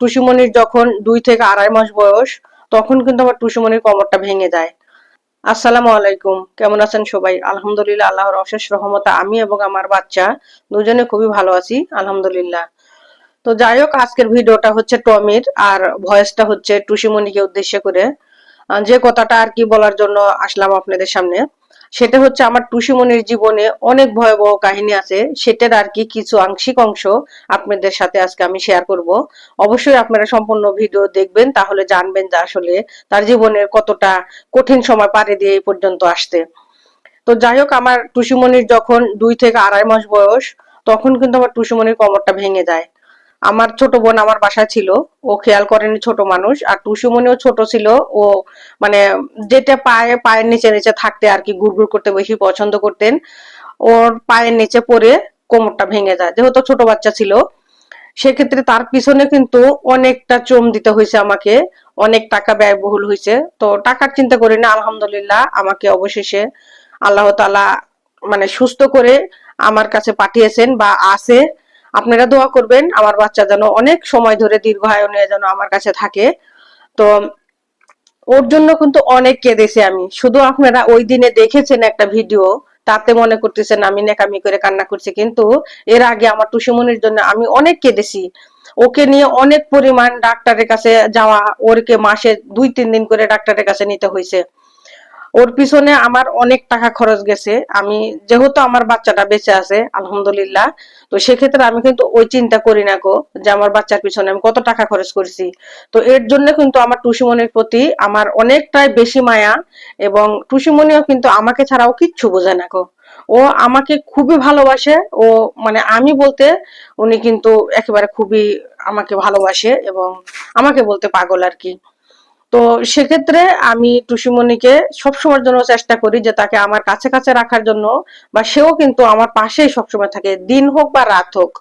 টুসিমণির যখন 2 থেকে 2.5 মাস বয়স, তখন কিন্তু আমার টুসিমণির কোমরটা ভেঙে যায়। আসসালামু আলাইকুম, কেমন আছেন সবাই? আলহামদুলিল্লাহ, আল্লাহর অশেষ রহমতে আমি এবং আমার বাচ্চা দুজনে খুবই ভালো আছি, আলহামদুলিল্লাহ। তো যাই হোক, আজকের ভিডিওটা হচ্ছে টমির, আর ভয়েসটা হচ্ছে টুসিমণিকে উদ্দেশ্য করে। যে কথাটা আর কি বলার জন্য আসলাম আপনাদের সামনে, সেটা হচ্ছে আমার টুসিমণির জীবনে অনেক ভয়াবহ কাহিনী আছে, সেটার আর কি কিছু আংশিক অংশ আপনাদের সাথে আজকে আমি শেয়ার করব। অবশ্যই আপনারা সম্পূর্ণ ভিডিও দেখবেন, তাহলে জানবেন যে আসলে তার জীবনের কতটা কঠিন সময় পাড়ি দিয়ে এই পর্যন্ত আসতে। তো যাই হোক, আমার টুসিমণির যখন 2 থেকে 2.5 মাস বয়স, তখন কিন্তু আমার টুসিমণির কোমরটা ভেঙে যায়। আমার ছোট বোন আমার বাসায় ছিল, ও খেয়াল করেনি, ছোট মানুষ, আর টুসিমণিও ছোট ছিল। ও মানে যেটা পায়ের নিচে নিচে থাকতে আর কি ঘুরঘুর করতে বেশি পছন্দ করতেন। ওর পায়ের নিচে পড়ে কোমরটা ভেঙে যায়, যেহেতু ছোট বাচ্চা ছিল। সেক্ষেত্রে তার পিছনে কিন্তু অনেকটা শ্রম দিতে হয়েছে আমাকে, অনেক টাকা ব্যয়বহুল হয়েছে। তো টাকার চিন্তা করি না, আলহামদুলিল্লাহ আমাকে অবশেষে আল্লাহ তাআলা সুস্থ করে আমার কাছে পাঠিয়েছেন বা আছে। আপনারা দোয়া করবেন আমার বাচ্চা যেন অনেক সময় ধরে দীর্ঘায়ু নিয়ে যেন আমার কাছে থাকে। তো ওর জন্য কিন্তু অনেক কেঁদেছি আমি। শুধু আপনারা ওই দিনে দেখেছেন একটা ভিডিও, তাতে মনে করতেছেন আমি নেকামি করে কান্না করছি, কিন্তু এর আগে আমার টুসিমনির জন্য আমি অনেক কেঁদেছি। ওকে নিয়ে অনেক পরিমাণ ডাক্তারের কাছে যাওয়া, ওরকে মাসে 2-3 দিন করে ডাক্তারের কাছে নিতে হয়েছে। ওর পিছনে আমার অনেক টাকা খরচ গেছে। আমি যেহেতু আমার বাচ্চাটা বেঁচে আছে আলহামদুলিল্লাহ, তো সেক্ষেত্রে আমি কিন্তু ওই চিন্তা করি না গো, যে আমার বাচ্চার পিছনে আমি কত টাকা খরচ করছি। তো এর জন্য কিন্তু আমার টুসিমনির প্রতি আমার অনেকটাই বেশি মায়া, এবং টুসিমনিও কিন্তু আমাকে ছাড়াও কিচ্ছু বোঝে না গো। ও আমাকে খুবই ভালোবাসে। ও আমি বলতে উনি কিন্তু একেবারে খুবই আমাকে ভালোবাসে, এবং আমাকে বলতে পাগল আর কি। তো সেক্ষেত্রে আমি টুসিমণিকে সবসময়ের জন্য চেষ্টা করি যে তাকে আমার কাছে কাছে রাখার জন্য, বা সেও কিন্তু আমার পাশেই সবসময় থাকে, দিন হোক বা রাত হোক,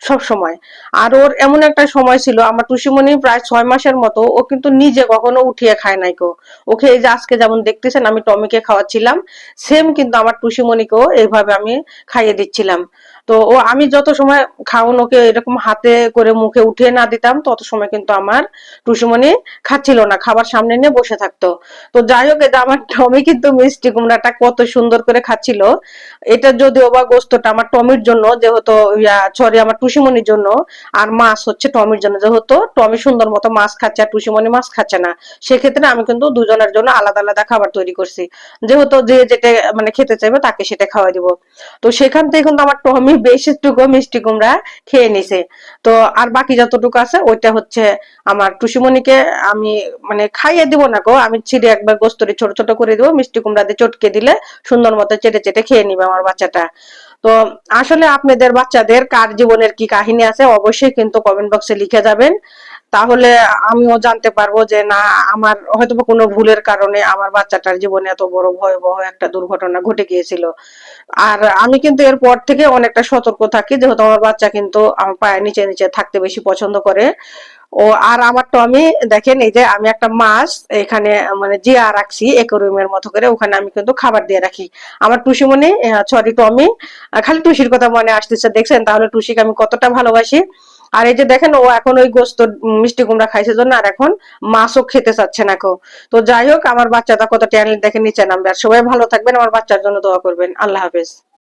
সবসময়। আর ওর এমন একটা সময় ছিল, আমার টুসিমণি প্রায় 6 মাসের মতো, ও কিন্তু নিজে কখনো উঠিয়ে খায় নাই কো। ওকে এই যে আজকে যেমন দেখতেছেন আমি টমিকে খাওয়াচ্ছিলাম, সেম কিন্তু আমার টুসিমণিকেও এইভাবে আমি খাইয়ে দিচ্ছিলাম। তো আমি যত সময় খাওন ওকে এরকম হাতে করে মুখে উঠিয়ে না দিতাম, তত সময় কিন্তু আমার টুসিমণি খাচ্ছিল না, খাবার সামনে নিয়ে বসে থাকতো। তো যাই হোক, এটা আমার টমি কিন্তু মিষ্টি কুমড়াটা কত সুন্দর করে খাচ্ছিল। এটা যদিও বা গোস্তটা আমার টমির জন্য, যেহেতু সরি আমার টুসিমণির জন্য, আর মাছ হচ্ছে টমির জন্য, যেহেতু টমি সুন্দর মতো মাছ খাচ্ছে আর টুসিমণি মাছ খাচ্ছে না। সেক্ষেত্রে আমি কিন্তু দুজনের জন্য আলাদা আলাদা খাবার তৈরি করছি, যেহেতু যে যেটা খেতে চাইবে তাকে সেটা খাওয়াই দিব। তো সেখান থেকে কিন্তু আমার টমি বেশিটুকু মিষ্টি কুমড়া খেয়ে নিছে। তো আর বাকি যতটুকু আছে ওইটা হচ্ছে আমার টুসিমণিকে আমি খাইয়ে দিব না গো, আমি ছিঁড়ে একবার গোস্তরি ছোট ছোট করে দিব, মিষ্টি কুমড়া দিয়ে চটকে দিলে সুন্দর মতো চেটে চেটে খেয়ে নিবে আমার বাচ্চাটা। তো আসলে আপনাদের বাচ্চাদের কার জীবনের কি কাহিনী আছে অবশ্যই কিন্তু কমেন্ট বক্সে লিখে যাবেন, তাহলে আমিও জানতে পারবো যে না, আমার হয়তো কোনো ভুলের কারণে আমার বাচ্চাটার জীবনে এত বড় ভয়াবহ একটা দুর্ঘটনা ঘটে গিয়েছিল। আর আমি কিন্তু এরপর থেকে অনেকটা সতর্ক থাকি, যেহেতু আমার বাচ্চা কিন্তু আমার পায়ের নিচে নিচে থাকতে বেশি পছন্দ করে। আর আমার টমি, দেখেন এই যে আমি একটা মাছ এখানে জিয়া রাখছি একুরিয়ামের মতো করে, ওখানে আমি কিন্তু খাবার দিয়ে রাখি। আমার টুসিমণি, সরি টমি, খালি টুসির কথা মনে আসতেছে, দেখছেন তাহলে টুসিকে আমি কতটা ভালোবাসি। আর এই যে দেখেন, ও এখন ওই গোস্ত মিষ্টি কুমড়া খাইছে জন্য আর এখন মাছও খেতে চাচ্ছে না কেউ। তো যাই হোক, আমার বাচ্চাটা কত ট্যালেন্ট দেখে নিচে নামবে। আর সবাই ভালো থাকবেন, আমার বাচ্চার জন্য দোয়া করবেন। আল্লাহ হাফেজ।